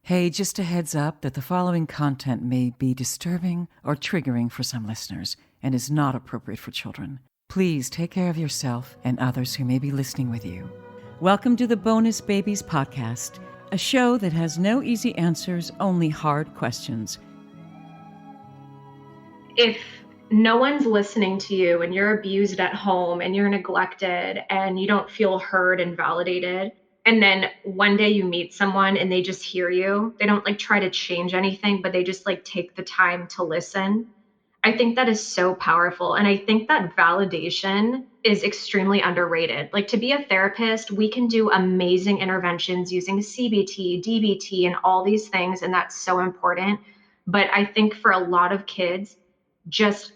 Hey, just a heads up that the following content may be disturbing or triggering for some listeners and is not appropriate for children. Please take care of yourself and others who may be listening with you. Welcome to the Bonus Babies Podcast, a show that has no easy answers, only hard questions. If no one's listening to you and you're abused at home and you're neglected and you don't feel heard and validated, and then one day you meet someone and they just hear you, they don't try to change anything, but they just take the time to listen. I think that is so powerful. And I think that validation is extremely underrated. To be a therapist, we can do amazing interventions using CBT, DBT, and all these things. And that's so important. But I think for a lot of kids, just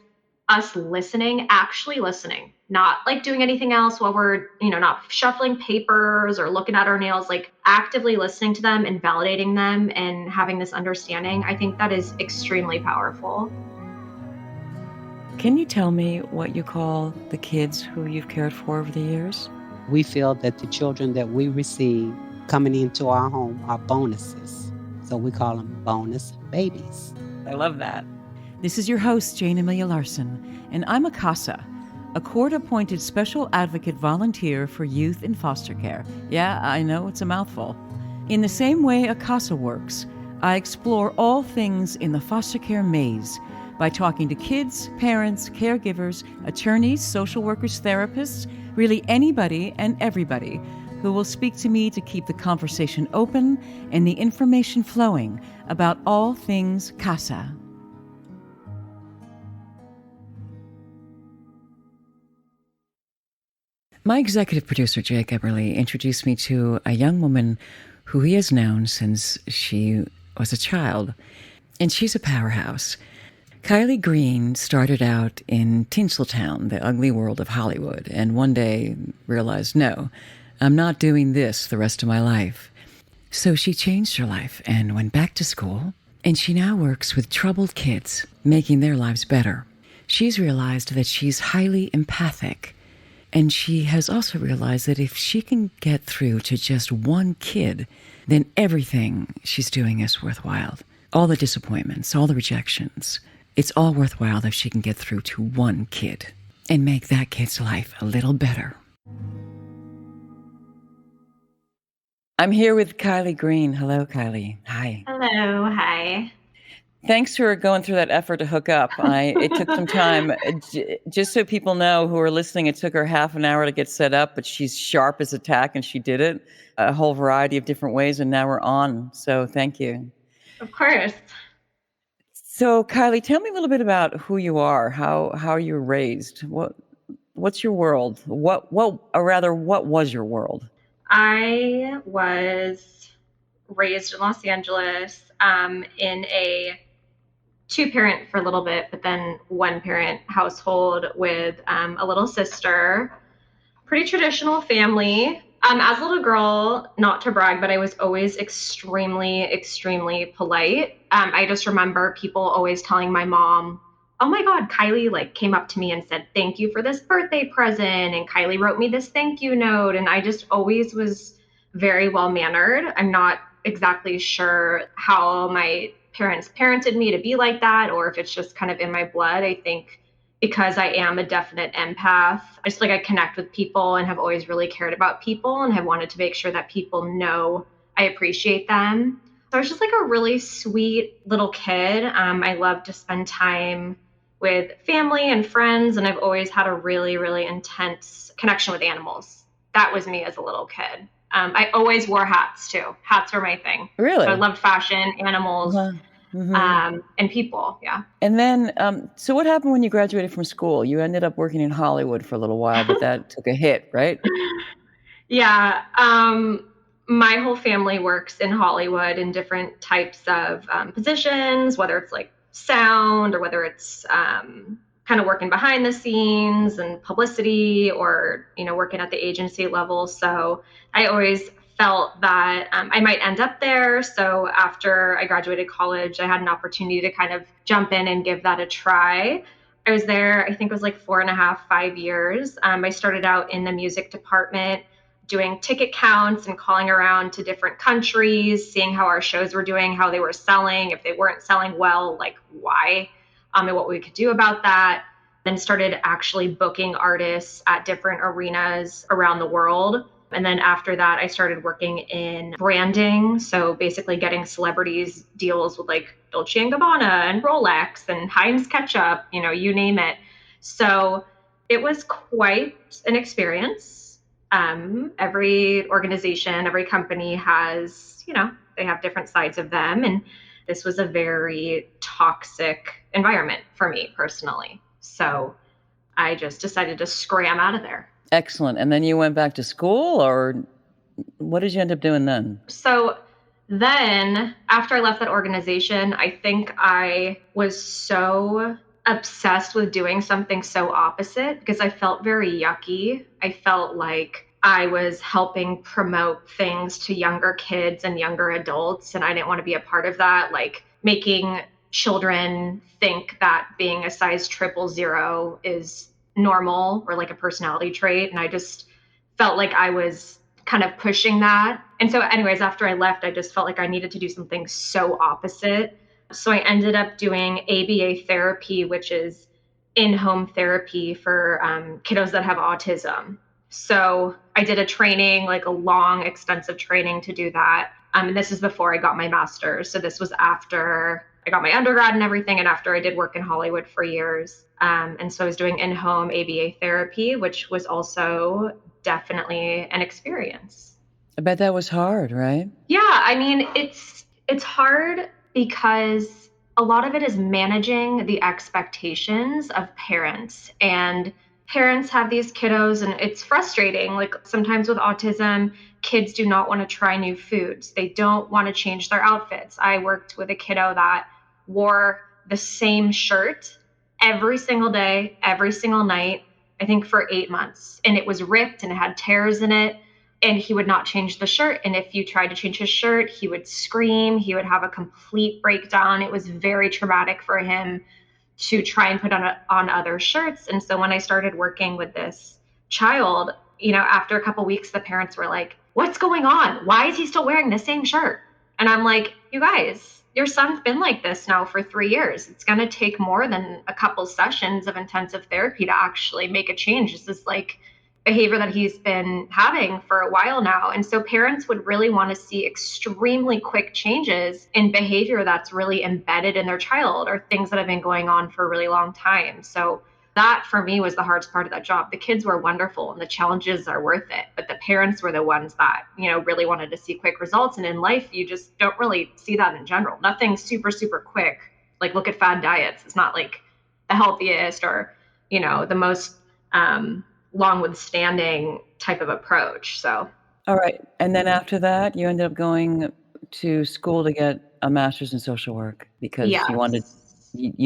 us listening, actually listening, not doing anything else while we're, not shuffling papers or looking at our nails, actively listening to them and validating them and having this understanding. I think that is extremely powerful. Can you tell me what you call the kids who you've cared for over the years? We feel that the children that we receive coming into our home are bonuses. So we call them bonus babies. I love that. This is your host, Jayne Amelia Larson, and I'm a CASA, a court-appointed special advocate volunteer for youth in foster care. Yeah, I know it's a mouthful. In the same way a CASA works, I explore all things in the foster care maze by talking to kids, parents, caregivers, attorneys, social workers, therapists, really anybody and everybody who will speak to me to keep the conversation open and the information flowing about all things CASA. My executive producer, Jayne Amelia, introduced me to a young woman who he has known since she was a child, and she's a powerhouse. Kylie Green started out in Tinseltown, the ugly world of Hollywood, and one day realized, no, I'm not doing this the rest of my life. So she changed her life and went back to school, and she now works with troubled kids, making their lives better. She's realized that she's highly empathic, and she has also realized that if she can get through to just one kid, then everything she's doing is worthwhile. All the disappointments, all the rejections, it's all worthwhile if she can get through to one kid and make that kid's life a little better. I'm here with Kylie Green. Hello, Kylie. Hi. Hello. Hi. Thanks for going through that effort to hook up. It took some time. Just so people know who are listening, it took her half an hour to get set up, but she's sharp as a tack and she did it a whole variety of different ways, and now we're on. So thank you. Of course. So Kylie, tell me a little bit about who you are, how you were raised. What's your world? What was your world? I was raised in Los Angeles in a two-parent for a little bit, but then one-parent household with a little sister. Pretty traditional family. As a little girl, not to brag, but I was always extremely, extremely polite. I just remember people always telling my mom, oh my God, Kylie came up to me and said, thank you for this birthday present. And Kylie wrote me this thank you note. And I just always was very well-mannered. I'm not exactly sure how my parents parented me to be like that, or if it's just kind of in my blood. I think because I am a definite empath, I connect with people and have always really cared about people and have wanted to make sure that people know I appreciate them. So I was just a really sweet little kid. I love to spend time with family and friends, and I've always had a really, really intense connection with animals. That was me as a little kid. I always wore hats too. Hats were my thing. Really? So I loved fashion, animals, and people. Yeah. And then, so what happened when you graduated from school? You ended up working in Hollywood for a little while, but that took a hit, right? Yeah. My whole family works in Hollywood in different types of positions, whether it's sound or whether it's kind of working behind the scenes and publicity or, working at the agency level. So I always felt that I might end up there. So after I graduated college, I had an opportunity to kind of jump in and give that a try. I was there, I think it was 4.5, 5 years. I started out in the music department, doing ticket counts and calling around to different countries, seeing how our shows were doing, how they were selling, if they weren't selling well, like why, and what we could do about that. Then started actually booking artists at different arenas around the world. And then after that, I started working in branding. So basically getting celebrities deals with like Dolce & Gabbana and Rolex and Heinz ketchup, you name it. So it was quite an experience. Every organization, every company has, they have different sides of them. And this was a very toxic environment for me personally. So I just decided to scram out of there. Excellent. And then you went back to school, or what did you end up doing then? So then after I left that organization, I think I was so obsessed with doing something so opposite because I felt very yucky. I felt like I was helping promote things to younger kids and younger adults, and I didn't want to be a part of that, like making children think that being a size 000 is normal or like a personality trait. And I just felt like I was kind of pushing that. And so anyways, after I left, I just felt like I needed to do something so opposite. So I ended up doing ABA therapy, which is in-home therapy for kiddos that have autism. So I did a training, like a long, extensive training to do that. And this is before I got my master's. So this was after I got my undergrad and everything, and after I did work in Hollywood for years. And so I was doing in-home ABA therapy, which was also definitely an experience. I bet that was hard, right? Yeah, I mean, it's hard because a lot of it is managing the expectations of parents. And parents have these kiddos, and it's frustrating. Like sometimes with autism, kids do not want to try new foods. They don't want to change their outfits. I worked with a kiddo that wore the same shirt every single day, every single night, I think for 8 months. And it was ripped and it had tears in it. And he would not change the shirt. And if you tried to change his shirt, he would scream. He would have a complete breakdown. It was very traumatic for him to try and put on other shirts. And so when I started working with this child, after a couple weeks, the parents were like, "What's going on? Why is he still wearing the same shirt?" And I'm like, "You guys, your son's been like this now for 3 years. It's going to take more than a couple sessions of intensive therapy to actually make a change. This is like behavior that he's been having for a while now." And so parents would really want to see extremely quick changes in behavior that's really embedded in their child or things that have been going on for a really long time. So that for me was the hardest part of that job. The kids were wonderful and the challenges are worth it, but the parents were the ones that, really wanted to see quick results. And in life, you just don't really see that in general. Nothing super, super quick. Like look at fad diets. It's not like the healthiest or, the most, long withstanding type of approach. So, all right. And then after that, you ended up going to school to get a master's in social work because yes. you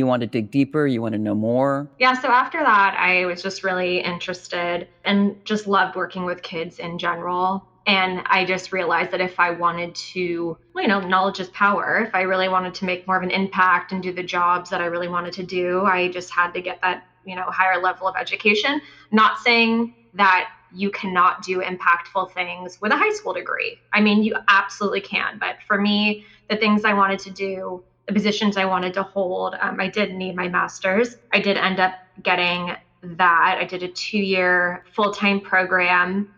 wanted to dig deeper, you want to know more. Yeah. So after that, I was just really interested and just loved working with kids in general. And I just realized that if I wanted to, knowledge is power. If I really wanted to make more of an impact and do the jobs that I really wanted to do, I just had to get that higher level of education. Not saying that you cannot do impactful things with a high school degree. I mean, you absolutely can. But for me, the things I wanted to do, the positions I wanted to hold, I did need my master's. I did end up getting that. I did a 2-year full-time program.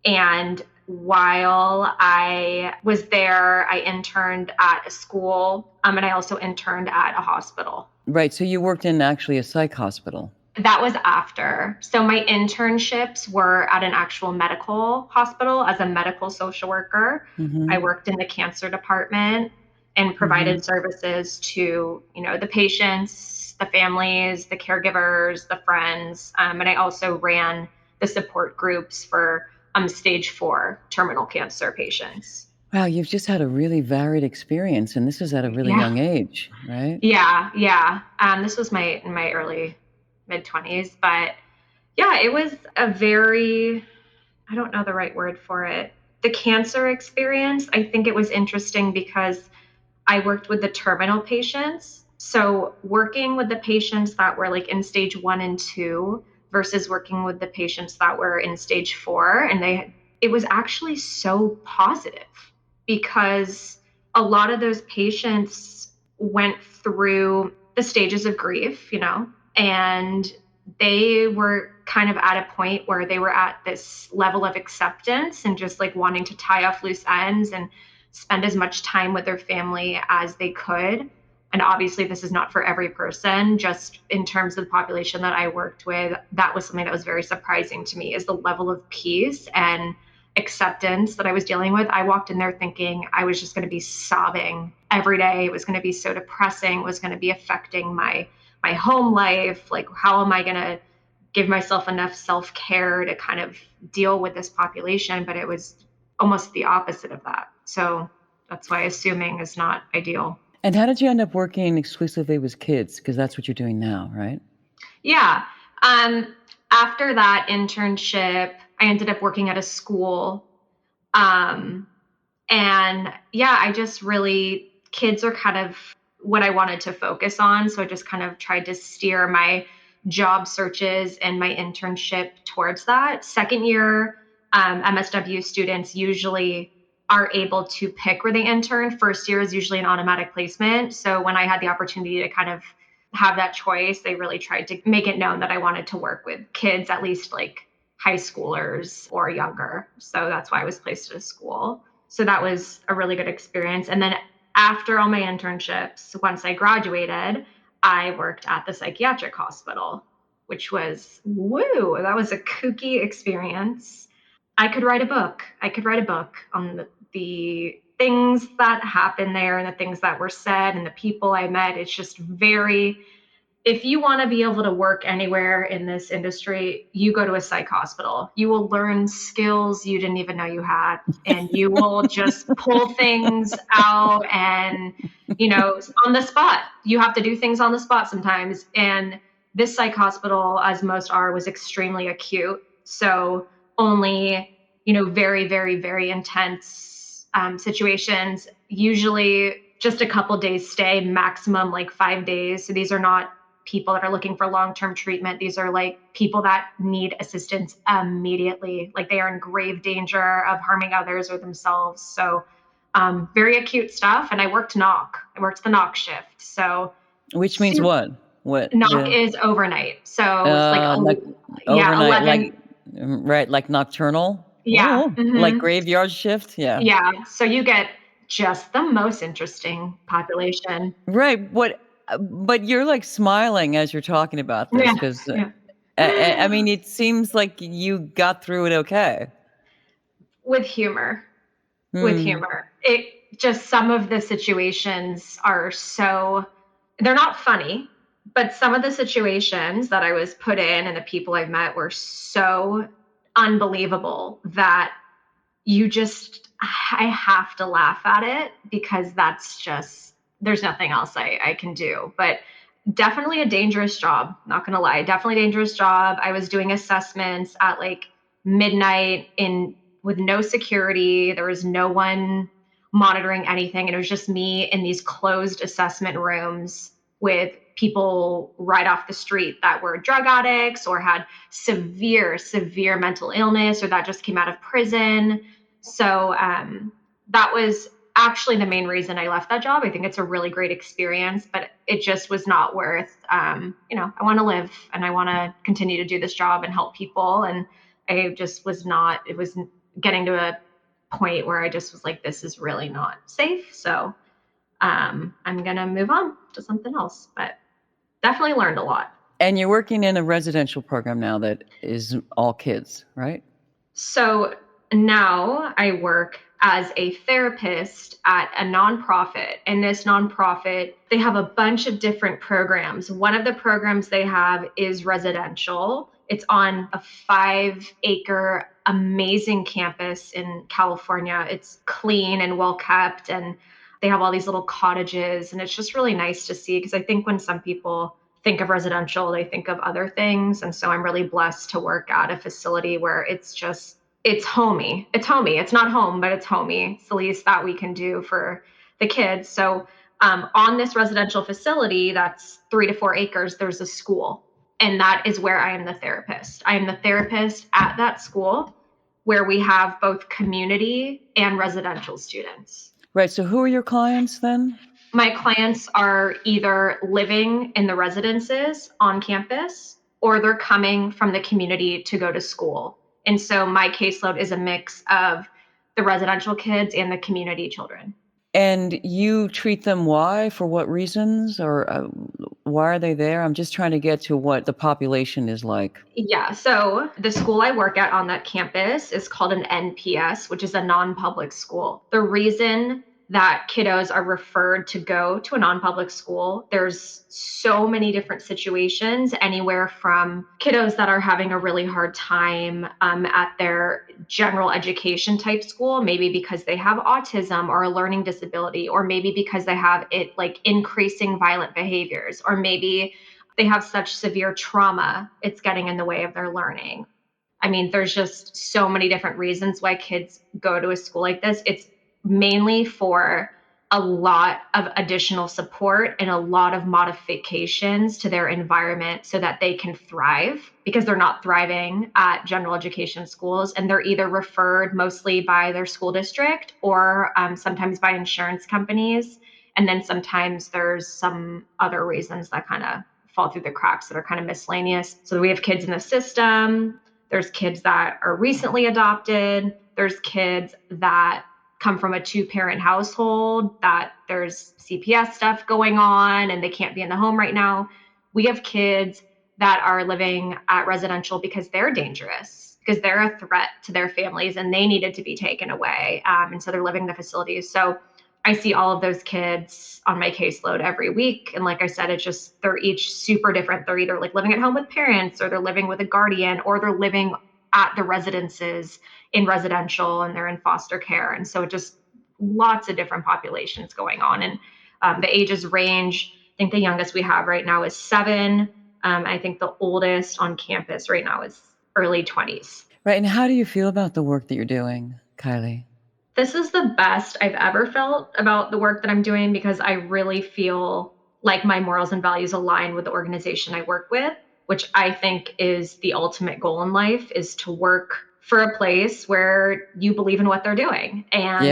And while I was there, I interned at a school, and I also interned at a hospital. Right. So you worked in actually a psych hospital. That was after. So my internships were at an actual medical hospital as a medical social worker. Mm-hmm. I worked in the cancer department and provided services to, the patients, the families, the caregivers, the friends. And I also ran the support groups for stage 4 terminal cancer patients. Wow, you've just had a really varied experience, and this is at a really young age, right? Yeah. This was in my early mid-20s, but yeah, it was a very, I don't know the right word for it. The cancer experience, I think it was interesting because I worked with the terminal patients. So working with the patients that were like in stage 1 and 2 versus working with the patients that were in stage 4, and they it was actually so positive because a lot of those patients went through the stages of grief, and they were kind of at a point where they were at this level of acceptance and just like wanting to tie off loose ends and spend as much time with their family as they could. And obviously, this is not for every person. Just in terms of the population that I worked with, that was something that was very surprising to me, is the level of peace and acceptance that I was dealing with. I walked in there thinking I was just going to be sobbing every day. It was going to be so depressing. It was going to be affecting my home life. Like, how am I going to give myself enough self-care to kind of deal with this population? But it was almost the opposite of that. So that's why assuming is not ideal. And how did you end up working exclusively with kids? Because that's what you're doing now, right? Yeah. After that internship, I ended up working at a school. And yeah, I just really, kids are kind of what I wanted to focus on. So I just kind of tried to steer my job searches and my internship towards that. Second year MSW students usually are able to pick where they intern. First year is usually an automatic placement. So when I had the opportunity to kind of have that choice, they really tried to make it known that I wanted to work with kids, at least like high schoolers or younger. So that's why I was placed at a school. So that was a really good experience. And then after all my internships, once I graduated, I worked at the psychiatric hospital, which was, woo, that was a kooky experience. I could write a book. I could write a book on the things that happened there and the things that were said and the people I met. It's just very, if you want to be able to work anywhere in this industry, you go to a psych hospital. You will learn skills you didn't even know you had, and you will just pull things out and, on the spot. You have to do things on the spot sometimes. And this psych hospital, as most are, was extremely acute. So only, very, very, very intense situations, usually just a couple days stay, maximum like 5 days. So these are not people that are looking for long-term treatment. These are like people that need assistance immediately. Like they are in grave danger of harming others or themselves. So very acute stuff. And I worked knock. I worked the knock shift. So which means what? Knock is overnight. So it's like overnight, 11. like right, like nocturnal. Yeah. Like graveyard shift. Yeah. Yeah. So you get just the most interesting population. Right. But you're like smiling as you're talking about this because I mean, it seems like you got through it okay. With humor. With humor. It just, some of the situations are so, they're not funny, but some of the situations that I was put in and the people I've met were so unbelievable that I have to laugh at it because that's just, there's nothing else I can do. But definitely a dangerous job, not gonna lie, definitely a dangerous job. I was doing assessments at like midnight with no security. There was no one monitoring anything. And it was just me in these closed assessment rooms with people right off the street that were drug addicts or had severe, severe mental illness or that just came out of prison. So that was actually the main reason I left that job. I think it's a really great experience, but it just was not worth, I want to live and I want to continue to do this job and help people. And I just was not, it was getting to a point where I just was like, this is really not safe. So I'm going to move on to something else, but definitely learned a lot. And you're working in a residential program now that is all kids, right? So now I work as a therapist at a nonprofit. And this nonprofit, they have a bunch of different programs. One of the programs they have is residential. It's on a 5-acre amazing campus in California. It's clean and well kept, and they have all these little cottages, and it's just really nice to see, because I think when some people think of residential, they think of other things. And so I'm really blessed to work at a facility where it's homey. It's homey. It's not home, but it's homey. It's the least that we can do for the kids. So on this residential facility, that's 3 to 4 acres, there's a school. And that is where I am the therapist. I am the therapist at that school. where we have both community and residential students. Right. So who are your clients then? My clients are either living in the residences on campus or they're coming from the community to go to school. And so my caseload is a mix of the residential kids and the community children. And you treat them why? For what reasons? Or why are they there? I'm just trying to get to what the population is like. Yeah, so the school I work at on that campus is called an NPS, which is a non-public school. The reason that kiddos are referred to go to a non-public school, there's so many different situations, anywhere from kiddos that are having a really hard time at their general education type school, maybe because they have autism or a learning disability, or maybe because they have it like increasing violent behaviors, or maybe they have such severe trauma, it's getting in the way of their learning. I mean, there's just so many different reasons why kids go to a school like this. It's mainly for a lot of additional support and a lot of modifications to their environment so that they can thrive, because they're not thriving at general education schools, and they're either referred mostly by their school district or sometimes by insurance companies. And then sometimes there's some other reasons that kind of fall through the cracks that are kind of miscellaneous. So we have kids in the system, there's kids that are recently adopted, there's kids that come from a 2-parent household that there's CPS stuff going on and they can't be in the home right now. We have kids that are living at residential because they're dangerous, because they're a threat to their families and they needed to be taken away. And so they're living in the facilities. So I see all of those kids on my caseload every week. And like I said, it's just, they're each super different. They're either like living at home with parents, or they're living with a guardian, or they're living at the residences in residential and they're in foster care. And so it just lots of different populations going on. And the ages range. I think the youngest we have right now is 7. I think the oldest on campus right now is early 20s. Right. And how do you feel about the work that you're doing, Kylie? This is the best I've ever felt about the work that I'm doing, because I really feel like my morals and values align with the organization I work with, which I think is the ultimate goal in life, is to work for a place where you believe in what they're doing. And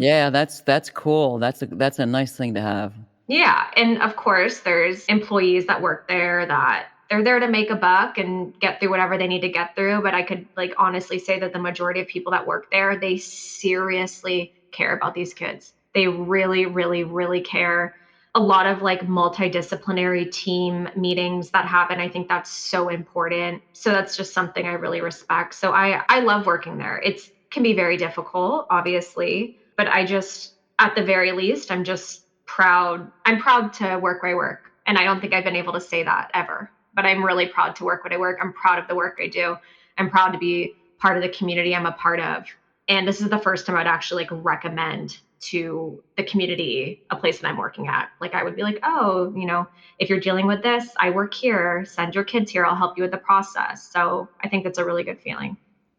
yeah, that's cool. That's a nice thing to have. Yeah. And of course, there's employees that work there that they're there to make a buck and get through whatever they need to get through. But I could like honestly say that the majority of people that work there, they seriously care about these kids. They really, really, really care. A lot of like multidisciplinary team meetings that happen. I think that's so important. So that's just something I really respect. So I love working there. It's can be very difficult, obviously, but I just, at the very least, I'm just proud. I'm proud to work where I work. And I don't think I've been able to say that ever, but I'm really proud to work where I work. I'm proud of the work I do. I'm proud to be part of the community I'm a part of. And this is the first time I'd actually like recommend to the community a place that I'm working at. Like I would be like, oh, you know, if you're dealing with this, I work here, send your kids here. I'll help you with the process. So I think that's a really good feeling.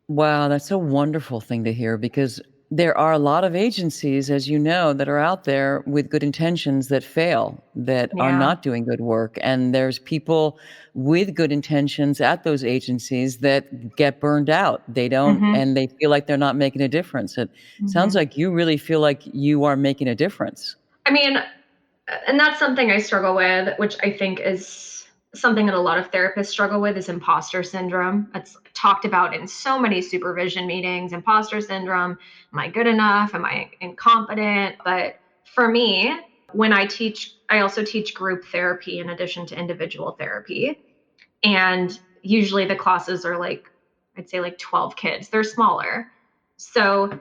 Wow, that's a wonderful thing to hear, because there are a lot of agencies, as you know, that are out there with good intentions that fail, that are Yeah. not doing good work. And there's people with good intentions at those agencies that get burned out. They don't, Mm-hmm. and they feel like they're not making a difference. It sounds Mm-hmm. like you really feel like you are making a difference. I mean, and that's something I struggle with, which I think is something that a lot of therapists struggle with, is imposter syndrome. It's talked about in so many supervision meetings. Imposter syndrome. Am I good enough? Am I incompetent? But for me, when I teach, I also teach group therapy in addition to individual therapy. And usually the classes are like, I'd say like 12 kids. They're smaller. So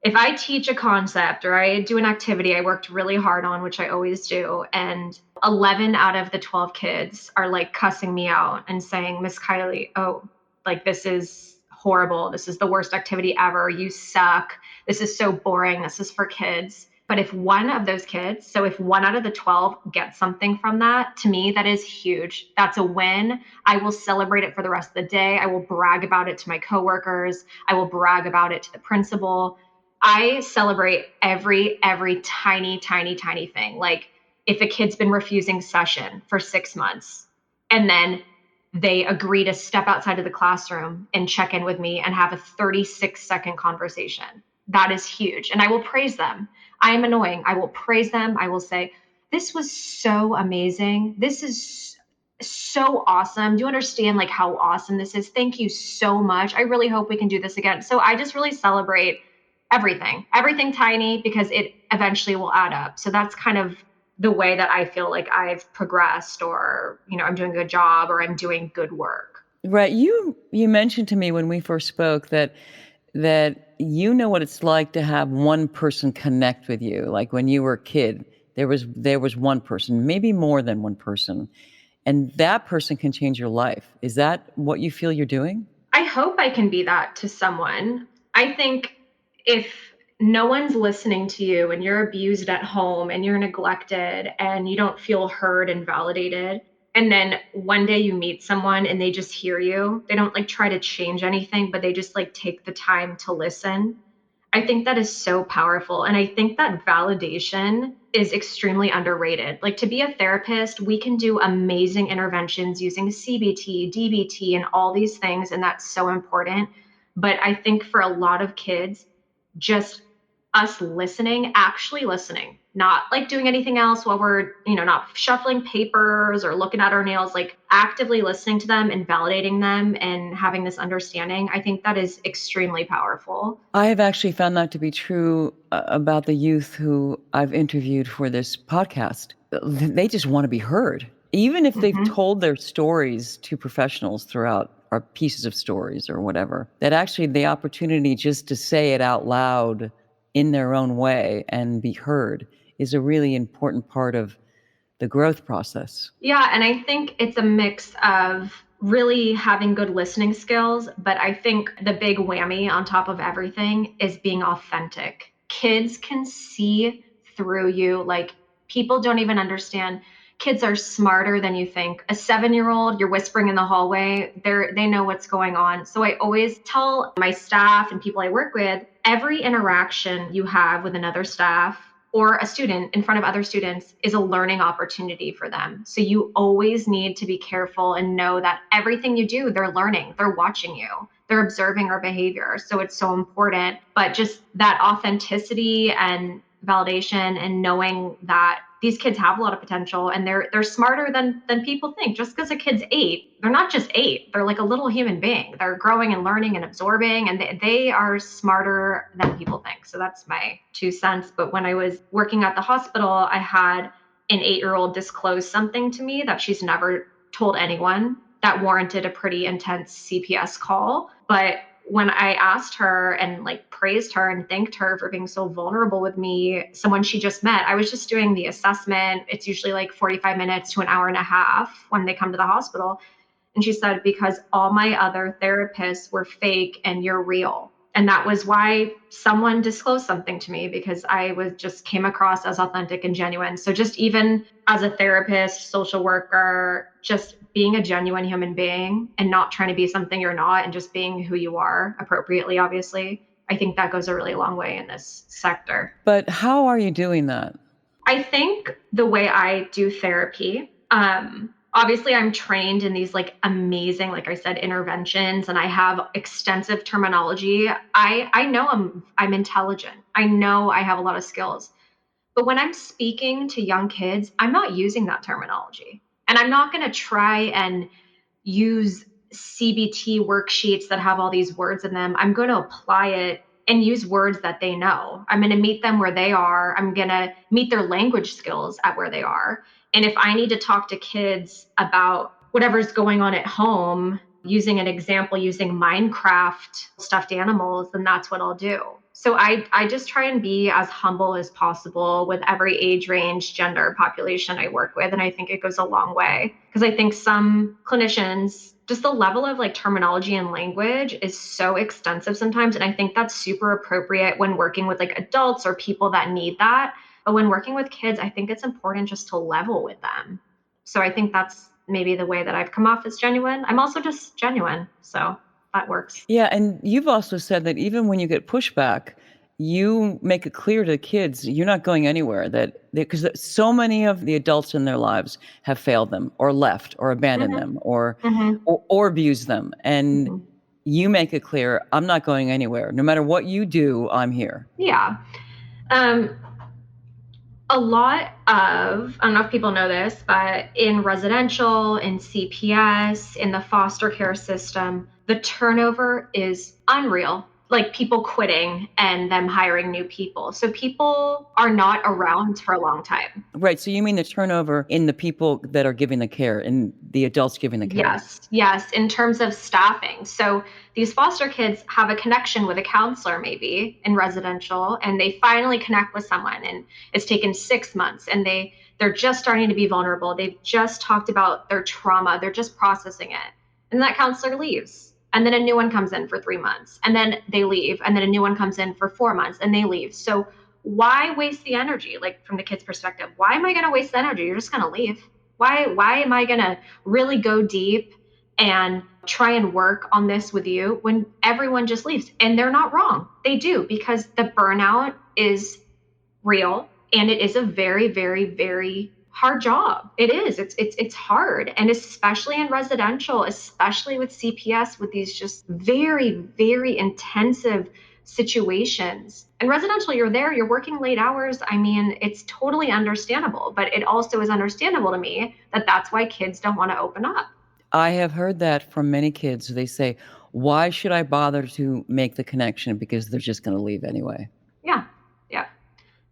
if I teach a concept or I do an activity I worked really hard on, which I always do, and 11 out of the 12 kids are like cussing me out and saying, Miss Kylie, oh, like this is horrible. This is the worst activity ever. You suck. This is so boring. This is for kids. But if one of those kids, so if 1 out of the 12 gets something from that, to me, that is huge. That's a win. I will celebrate it for the rest of the day. I will brag about it to my coworkers. I will brag about it to the principal. I celebrate every tiny, tiny, tiny thing. Like if a kid's been refusing session for 6 months and then they agree to step outside of the classroom and check in with me and have a 36-second conversation. That is huge. And I will praise them. I am annoying. I will praise them. I will say, this was so amazing. This is so awesome. Do you understand like how awesome this is? Thank you so much. I really hope we can do this again. So I just really celebrate everything tiny, because it eventually will add up. So that's kind of the way that I feel like I've progressed, or, I'm doing a good job, or I'm doing good work. Right. You mentioned to me when we first spoke that you know what it's like to have one person connect with you. Like when you were a kid, there was one person, maybe more than one person, and that person can change your life. Is that what you feel you're doing? I hope I can be that to someone. I think if no one's listening to you and you're abused at home and you're neglected and you don't feel heard and validated, and then one day you meet someone and they just hear you, they don't like try to change anything, but they just like take the time to listen. I think that is so powerful. And I think that validation is extremely underrated. Like, to be a therapist, we can do amazing interventions using CBT, DBT, and all these things. And that's so important. But I think for a lot of kids, just us listening, actually listening, not like doing anything else while we're, not shuffling papers or looking at our nails, like actively listening to them and validating them and having this understanding. I think that is extremely powerful. I have actually found that to be true about the youth who I've interviewed for this podcast. They just want to be heard. Even if they've told their stories to professionals throughout, or pieces of stories or whatever, that actually the opportunity just to say it out loud in their own way and be heard is a really important part of the growth process. Yeah, and I think it's a mix of really having good listening skills, but I think the big whammy on top of everything is being authentic. Kids can see through you. Like, people don't even understand. Kids are smarter than you think. A 7-year-old, you're whispering in the hallway, they know what's going on. So I always tell my staff and people I work with, every interaction you have with another staff or a student in front of other students is a learning opportunity for them. So you always need to be careful and know that everything you do, they're learning, they're watching you, they're observing our behavior. So it's so important. But just that authenticity and validation and knowing that these kids have a lot of potential and they're smarter than people think. Just because a kid's 8, they're not just 8. They're like a little human being. They're growing and learning and absorbing, and they are smarter than people think. So that's my 2 cents. But when I was working at the hospital, I had an 8-year-old disclose something to me that she's never told anyone that warranted a pretty intense CPS call. But when I asked her and like praised her and thanked her for being so vulnerable with me, someone she just met, I was just doing the assessment. It's usually like 45 minutes to an hour and a half when they come to the hospital. And she said, because all my other therapists were fake and you're real. And that was why someone disclosed something to me, because I just came across as authentic and genuine. So just even as a therapist, social worker, just being a genuine human being and not trying to be something you're not, and just being who you are appropriately, obviously, I think that goes a really long way in this sector. But how are you doing that? I think the way I do therapy, obviously I'm trained in these like amazing, like I said, interventions, and I have extensive terminology. I know I'm intelligent. I know I have a lot of skills. But when I'm speaking to young kids, I'm not using that terminology. And I'm not going to try and use CBT worksheets that have all these words in them. I'm going to apply it and use words that they know. I'm going to meet them where they are. I'm going to meet their language skills at where they are. And if I need to talk to kids about whatever's going on at home, using an example, using Minecraft stuffed animals, then that's what I'll do. So I just try and be as humble as possible with every age range, gender, population I work with. And I think it goes a long way, because I think some clinicians, just the level of like terminology and language is so extensive sometimes. And I think that's super appropriate when working with like adults or people that need that. But when working with kids, I think it's important just to level with them. So I think that's maybe the way that I've come off as genuine. I'm also just genuine. So that works. Yeah, and you've also said that even when you get pushback, you make it clear to kids you're not going anywhere, that because so many of the adults in their lives have failed them or left or abandoned Mhm. them or, Mhm. or abused them. And Mhm. you make it clear, I'm not going anywhere. No matter what you do, I'm here. Yeah. Um, a lot of, I don't know if people know this, but in residential, in CPS, in the foster care system, the turnover is unreal. Like people quitting and them hiring new people. So people are not around for a long time. Right. So you mean the turnover in the people that are giving the care, in the adults giving the care? Yes, in terms of staffing. So these foster kids have a connection with a counselor maybe in residential, and they finally connect with someone, and it's taken 6 months, and they're just starting to be vulnerable. They've just talked about their trauma. They're just processing it. And that counselor leaves. And then a new one comes in for 3 months, and then they leave. And then a new one comes in for 4 months, and they leave. So why waste the energy? Like from the kid's perspective, why am I going to waste the energy? You're just going to leave. Why am I going to really go deep and try and work on this with you when everyone just leaves? And they're not wrong. They do, because the burnout is real, and it is a very, very, very hard job. It is. It's hard, and especially in residential, especially with CPS, with these just very, very intensive situations. In residential, you're there, you're working late hours. I mean, it's totally understandable, but it also is understandable to me that that's why kids don't want to open up. I have heard that from many kids. They say, why should I bother to make the connection? Because they're just going to leave anyway. Yeah. Yeah.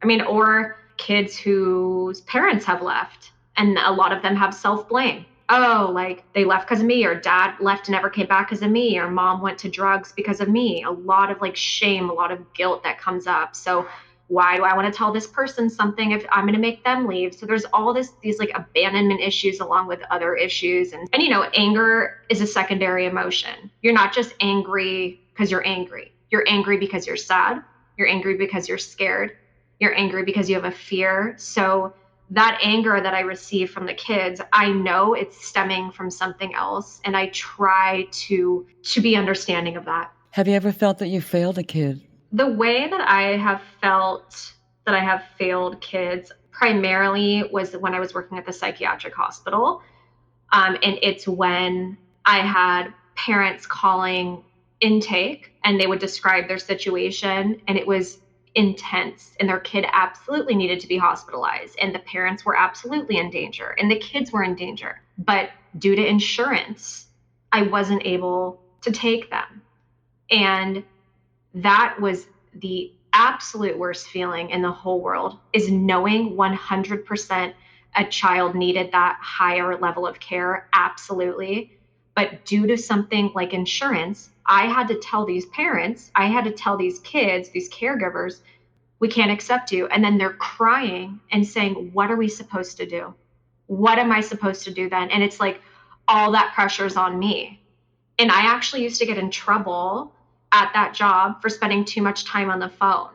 I mean, or kids whose parents have left, and a lot of them have self-blame. Oh, like they left because of me, or dad left and never came back because of me, or mom went to drugs because of me. A lot of like shame, a lot of guilt that comes up. So why do I want to tell this person something if I'm going to make them leave? So there's all these like abandonment issues along with other issues. And you know, anger is a secondary emotion. You're not just angry because you're angry. You're angry because you're sad. You're angry because you're scared. You're angry because you have a fear. So that anger that I receive from the kids, I know it's stemming from something else, and I try to be understanding of that. Have you ever felt that you failed a kid? The way that I have felt that I have failed kids primarily was when I was working at the psychiatric hospital. And it's when I had parents calling intake, and they would describe their situation, and it was intense, and their kid absolutely needed to be hospitalized, and the parents were absolutely in danger, and the kids were in danger. But due to insurance, I wasn't able to take them. And that was the absolute worst feeling in the whole world, is knowing 100% a child needed that higher level of care. Absolutely. But due to something like insurance, I had to tell these parents, I had to tell these kids, these caregivers, we can't accept you. And then they're crying and saying, what are we supposed to do? What am I supposed to do then? And it's like all that pressure's on me. And I actually used to get in trouble at that job for spending too much time on the phone.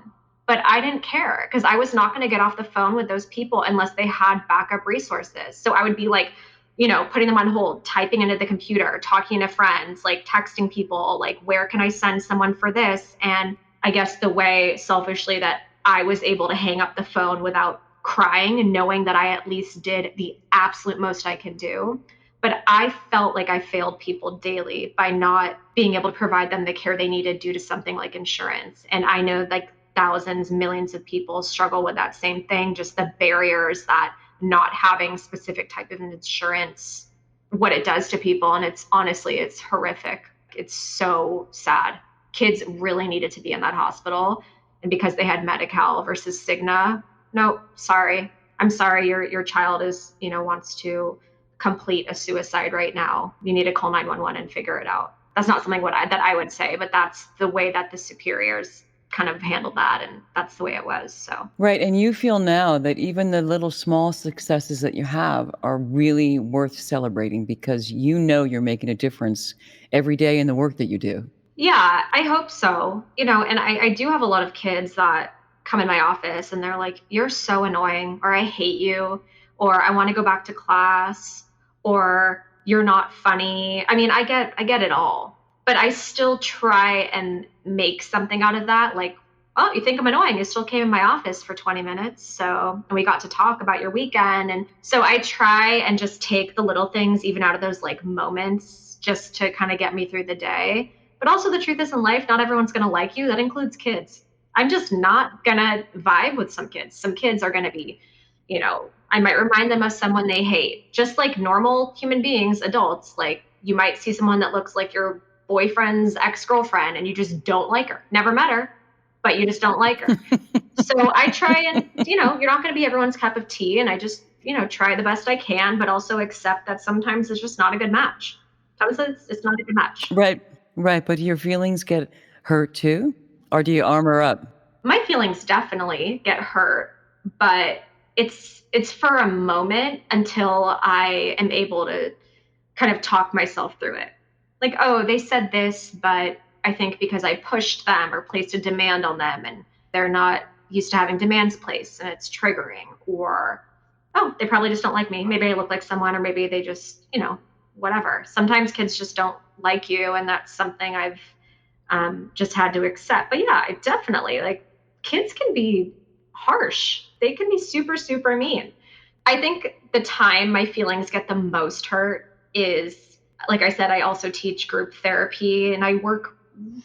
But I didn't care, because I was not going to get off the phone with those people unless they had backup resources. So I would be like, you know, putting them on hold, typing into the computer, talking to friends, like texting people, like, where can I send someone for this? And I guess the way selfishly that I was able to hang up the phone without crying and knowing that I at least did the absolute most I could do. But I felt like I failed people daily by not being able to provide them the care they needed due to something like insurance. And I know like thousands, millions of people struggle with that same thing, just the barriers that not having specific type of insurance, what it does to people. And it's honestly, it's horrific. It's so sad. Kids really needed to be in that hospital. And because they had Medi-Cal versus Cigna, no, sorry. I'm sorry, your child is, you know, wants to complete a suicide right now. You need to call 911 and figure it out. That's not something that I would say, but that's the way that the superiors kind of handled that, and that's the way it was. So Right. And you feel now that even the little small successes that you have are really worth celebrating, because you know you're making a difference every day in the work that you do. yeah, I hope so. You know, and I do have a lot of kids that come in my office and they're like, you're so annoying, or I hate you, or I want to go back to class, or you're not funny. I mean, I get it all, but I still try and make something out of that. Like, oh, you think I'm annoying? You still came in my office for 20 minutes. So, and we got to talk about your weekend. And so I try and just take the little things, even out of those like moments, just to kind of get me through the day. But also, the truth is, in life, not everyone's going to like you. That includes kids. I'm just not going to vibe with some kids. Some kids are going to be, I might remind them of someone they hate. Just like normal human beings, adults, like you might see someone that looks like your boyfriend's ex-girlfriend and you just don't like her. Never met her, but you just don't like her. So I try and, you're not going to be everyone's cup of tea. And I just, try the best I can, but also accept that sometimes it's just not a good match. Sometimes it's not a good match. Right, right. But your feelings get hurt too? Or do you armor up? My feelings definitely get hurt, but it's for a moment until I am able to kind of talk myself through it. Like, oh, they said this, but I think because I pushed them or placed a demand on them and they're not used to having demands placed and it's triggering, or, oh, they probably just don't like me. Maybe I look like someone, or maybe they just, whatever. Sometimes kids just don't like you, and that's something I've just had to accept. But yeah, I definitely, like, kids can be harsh. They can be super, super mean. I think the time my feelings get the most hurt is, like I said, I also teach group therapy and I work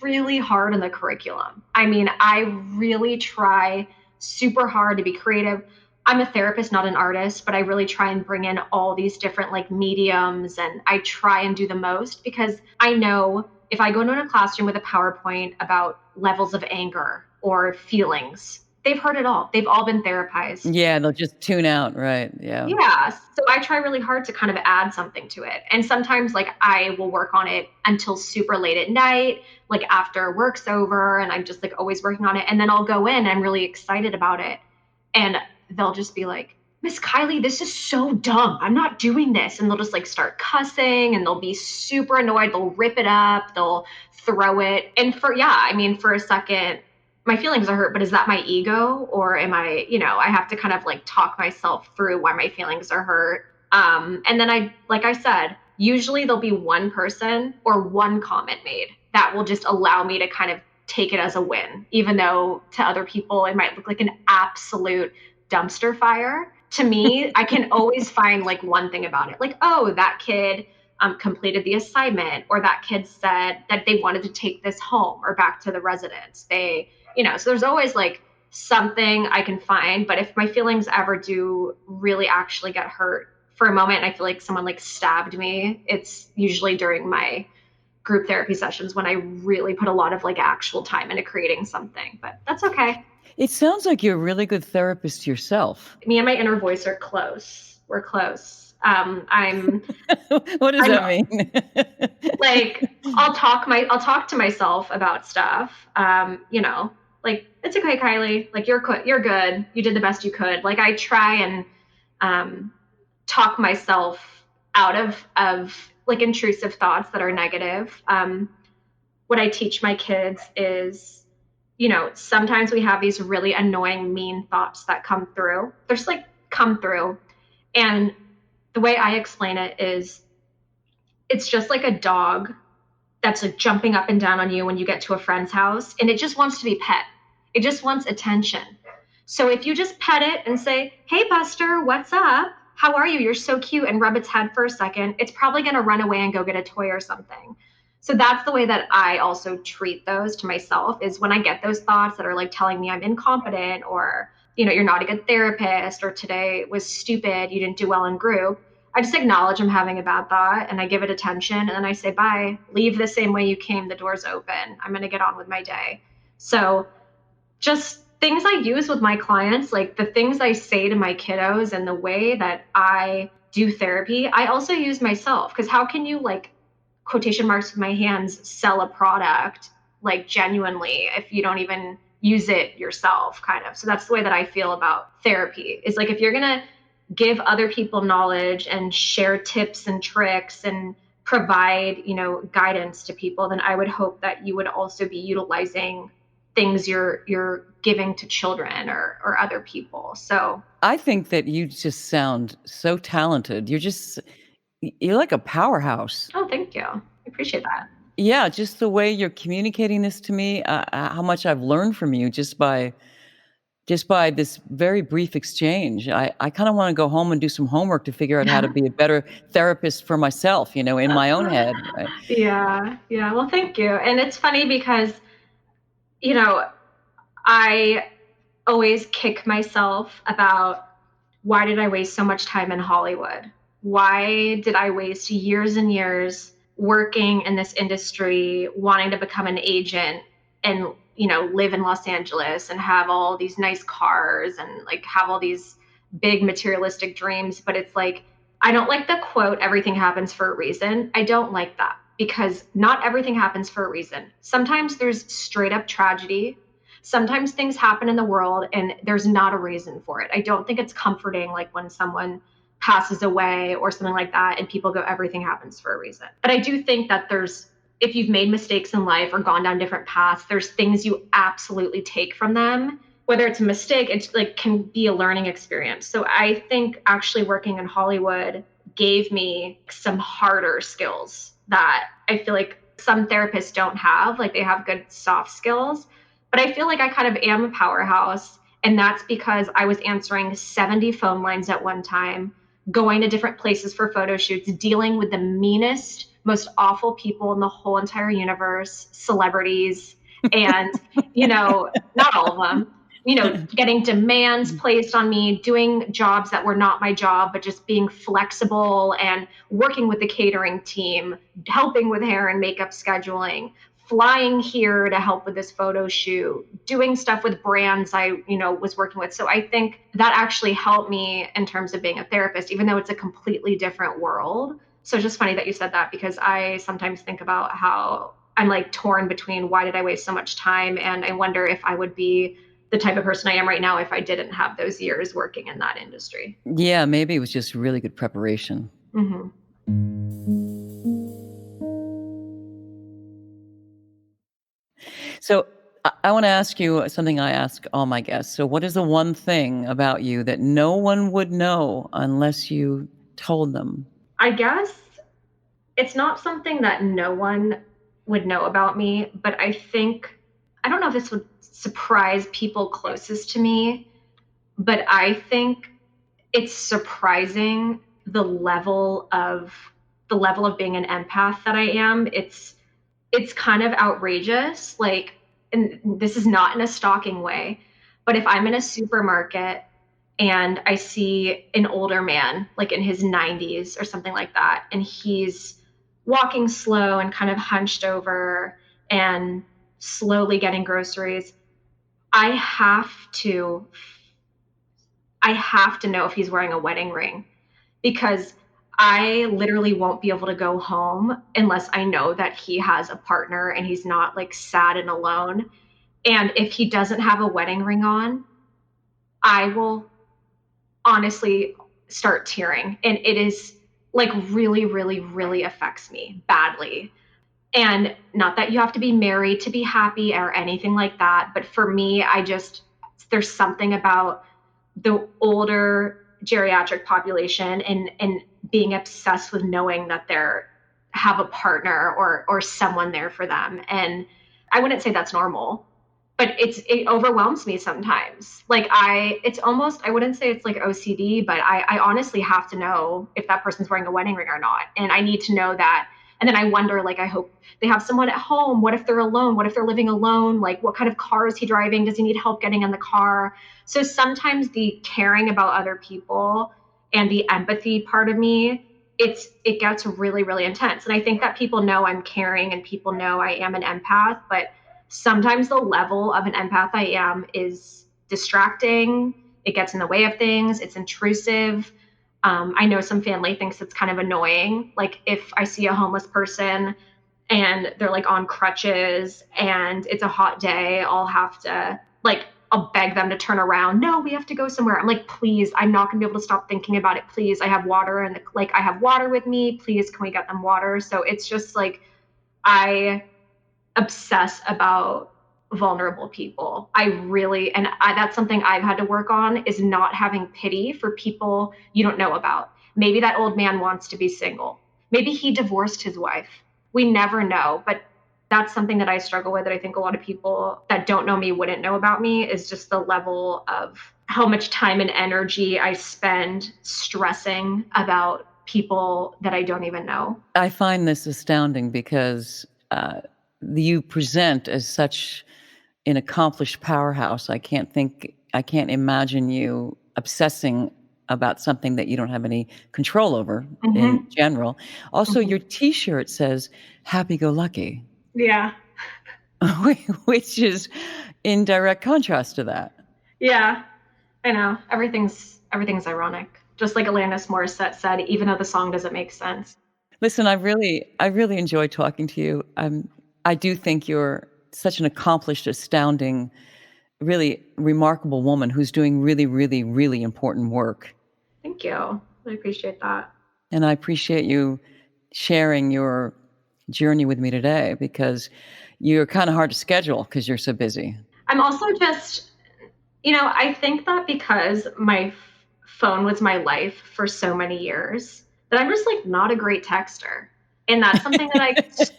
really hard on the curriculum. I mean, I really try super hard to be creative. I'm a therapist, not an artist, but I really try and bring in all these different like mediums, and I try and do the most because I know if I go into a classroom with a PowerPoint about levels of anger or feelings, they've heard it all. They've all been therapized. Yeah, they'll just tune out, right? Yeah. Yeah. So I try really hard to kind of add something to it. And sometimes like I will work on it until super late at night, like after work's over, and I'm just like always working on it. And then I'll go in, I'm really excited about it. And they'll just be like, Miss Kylie, this is so dumb. I'm not doing this. And they'll just like start cussing and they'll be super annoyed. They'll rip it up. They'll throw it. And for a second, my feelings are hurt, but is that my ego, or am I, I have to kind of like talk myself through why my feelings are hurt. And then like I said, usually there'll be one person or one comment made that will just allow me to kind of take it as a win, even though to other people it might look like an absolute dumpster fire. To me, I can always find like one thing about it. Like, oh, that kid completed the assignment, or that kid said that they wanted to take this home or back to the residence. So there's always like something I can find. But if my feelings ever do really actually get hurt for a moment, and I feel like someone like stabbed me, it's usually during my group therapy sessions when I really put a lot of like actual time into creating something. But that's okay. It sounds like you're a really good therapist yourself. Me and my inner voice are close. We're close. I'm. What does that mean? Like I'll talk to myself about stuff. Like, it's okay, Kylie. Like you're good. You did the best you could. Like I try and talk myself out of like intrusive thoughts that are negative. What I teach my kids is, sometimes we have these really annoying, mean thoughts that come through. They're just like come through. And the way I explain it is it's just like a dog that's like jumping up and down on you when you get to a friend's house, and it just wants to be pet. It just wants attention. So if you just pet it and say, hey, Buster, what's up? How are you? You're so cute, and rub its head for a second, it's probably going to run away and go get a toy or something. So that's the way that I also treat those to myself, is when I get those thoughts that are like telling me I'm incompetent, or, you're not a good therapist, or today was stupid, you didn't do well in group. I just acknowledge I'm having a bad thought and I give it attention, and then I say, bye, leave the same way you came, the door's open. I'm going to get on with my day. So just things I use with my clients, like the things I say to my kiddos and the way that I do therapy, I also use myself. Because how can you, like, quotation marks with my hands, sell a product like genuinely if you don't even use it yourself, kind of. So that's the way that I feel about therapy. Is like, if you're going to give other people knowledge and share tips and tricks and provide, guidance to people, then I would hope that you would also be utilizing things you're giving to children or other people. So I think that you just sound so talented. You're like a powerhouse. oh, thank you. I appreciate that. Yeah, just the way you're communicating this to me, how much I've learned from you just by this very brief exchange. I kind of want to go home and do some homework to figure out how to be a better therapist for myself, in my own head, right? Yeah, yeah. Well, thank you. And it's funny because, you know, I always kick myself about why did I waste so much time in Hollywood? Why did I waste years and years working in this industry, wanting to become an agent and, live in Los Angeles and have all these nice cars and like have all these big materialistic dreams? But it's like, I don't like the quote, everything happens for a reason. I don't like that because not everything happens for a reason. Sometimes there's straight up tragedy. Sometimes things happen in the world and there's not a reason for it. I don't think it's comforting, like when someone passes away or something like that and people go, everything happens for a reason. But I do think that if you've made mistakes in life or gone down different paths, there's things you absolutely take from them. Whether it's a mistake, it's like can be a learning experience. So I think actually working in Hollywood gave me some harder skills that I feel like some therapists don't have. Like they have good soft skills, but I feel like I kind of am a powerhouse. And that's because I was answering 70 phone lines at one time, going to different places for photo shoots, dealing with the meanest, most awful people in the whole entire universe, celebrities, and, not all of them, getting demands placed on me, doing jobs that were not my job, but just being flexible and working with the catering team, helping with hair and makeup scheduling, flying here to help with this photo shoot, doing stuff with brands I, was working with. So I think that actually helped me in terms of being a therapist, even though it's a completely different world. So it's just funny that you said that because I sometimes think about how I'm like torn between why did I waste so much time? And I wonder if I would be the type of person I am right now if I didn't have those years working in that industry. Yeah, maybe it was just really good preparation. Mm-hmm. So I want to ask you something I ask all my guests. So what is the one thing about you that no one would know unless you told them? I guess it's not something that no one would know about me, but I don't know if this would surprise people closest to me, but I think it's surprising the level of being an empath that I am. It's kind of outrageous. Like, and this is not in a stalking way, but if I'm in a supermarket and I see an older man, like in his 90s or something like that, and he's walking slow and kind of hunched over and slowly getting groceries, I have to I have to know if he's wearing a wedding ring because I literally won't be able to go home unless I know that he has a partner and he's not like sad and alone. And if he doesn't have a wedding ring on, I will honestly start tearing. And it is like really, really, really affects me badly. And not that you have to be married to be happy or anything like that. But for me, there's something about the older geriatric population and being obsessed with knowing that they're have a partner or someone there for them. And I wouldn't say that's normal, but it overwhelms me sometimes. Like it's almost, I wouldn't say it's like OCD, but I honestly have to know if that person's wearing a wedding ring or not. And I need to know that. And then I wonder, like, I hope they have someone at home. What if they're alone? What if they're living alone? Like, what kind of car is he driving? Does he need help getting in the car? So sometimes the caring about other people and the empathy part of me, it gets really, really intense. And I think that people know I'm caring and people know I am an empath, but sometimes the level of an empath I am is distracting. It gets in the way of things. It's intrusive. I know some family thinks it's kind of annoying. Like if I see a homeless person and they're like on crutches and it's a hot day, I'll beg them to turn around. No, we have to go somewhere. I'm like, please, I'm not gonna be able to stop thinking about it. Please, I have water and I have water with me. Please, can we get them water? So it's just like, I obsess about vulnerable people. That's something I've had to work on is not having pity for people you don't know about. Maybe that old man wants to be single. Maybe he divorced his wife. we never know. But that's something that I struggle with, that I think a lot of people that don't know me wouldn't know about me, is just the level of how much time and energy I spend stressing about people that I don't even know. I find this astounding because you present as such an accomplished powerhouse. I can't imagine you obsessing about something that you don't have any control over in general. Also, your T-shirt says "Happy-go-lucky," Yeah. which is in direct contrast to that. Yeah, I know. Everything's ironic. Just like Alanis Morissette said, even though the song doesn't make sense. Listen, I really enjoy talking to you. I do think you're such an accomplished, astounding, really remarkable woman who's doing really, really, really important work. Thank you. I appreciate that. And I appreciate you sharing your journey with me today, because you're kind of hard to schedule because you're so busy. I'm also just, I think that because my phone was my life for so many years, that I'm just like not a great texter. And that's something that's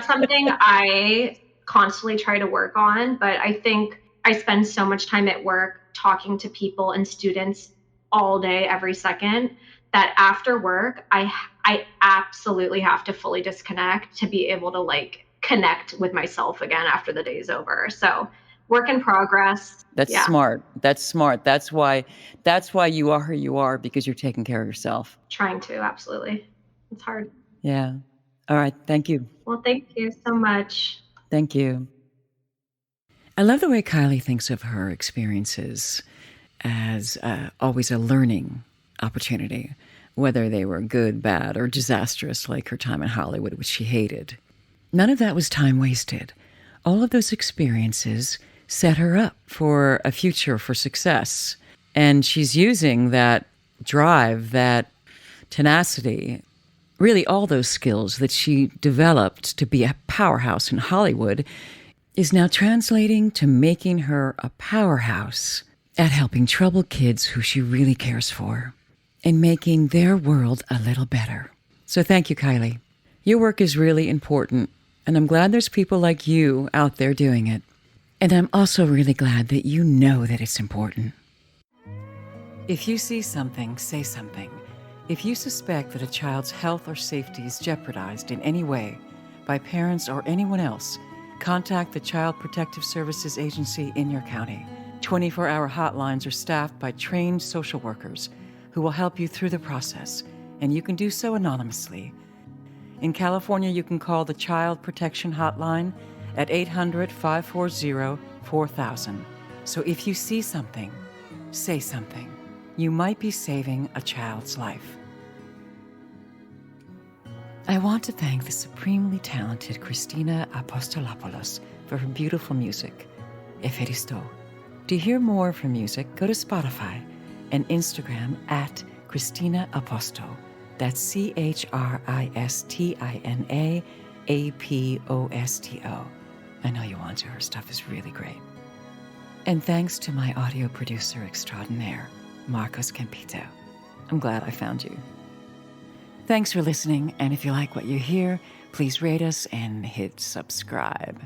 something I constantly try to work on. But I think I spend so much time at work talking to people and students all day, every second, that after work, I absolutely have to fully disconnect to be able to like connect with myself again after the day's over. So work in progress. That's smart. That's smart. That's why you are who you are, because you're taking care of yourself. Trying to, absolutely. It's hard. Yeah. All right. Thank you. Well, thank you so much. Thank you. I love the way Kylie thinks of her experiences as always a learning opportunity, whether they were good, bad, or disastrous, like her time in Hollywood, which she hated. None of that was time wasted. All of those experiences set her up for a future, for success. And she's using that drive, that tenacity, really all those skills that she developed to be a powerhouse in Hollywood, is now translating to making her a powerhouse at helping troubled kids who she really cares for and making their world a little better. So thank you, Kylie. Your work is really important, and I'm glad there's people like you out there doing it. And I'm also really glad that you know that it's important. If you see something, say something. If you suspect that a child's health or safety is jeopardized in any way by parents or anyone else, contact the Child Protective Services Agency in your county. 24-hour hotlines are staffed by trained social workers who will help you through the process, and you can do so anonymously. In California, you can call the Child Protection Hotline at 800-540-4000. So if you see something, say something. You might be saving a child's life. I want to thank the supremely talented Christina Apostolopoulos for her beautiful music, Eferisto. To hear more from music, go to Spotify and Instagram at Christina Aposto. That's ChristinaAposto. I know you want to. Her stuff is really great. And thanks to my audio producer extraordinaire, Marcos Campito. I'm glad I found you. Thanks for listening, and if you like what you hear, please rate us and hit subscribe.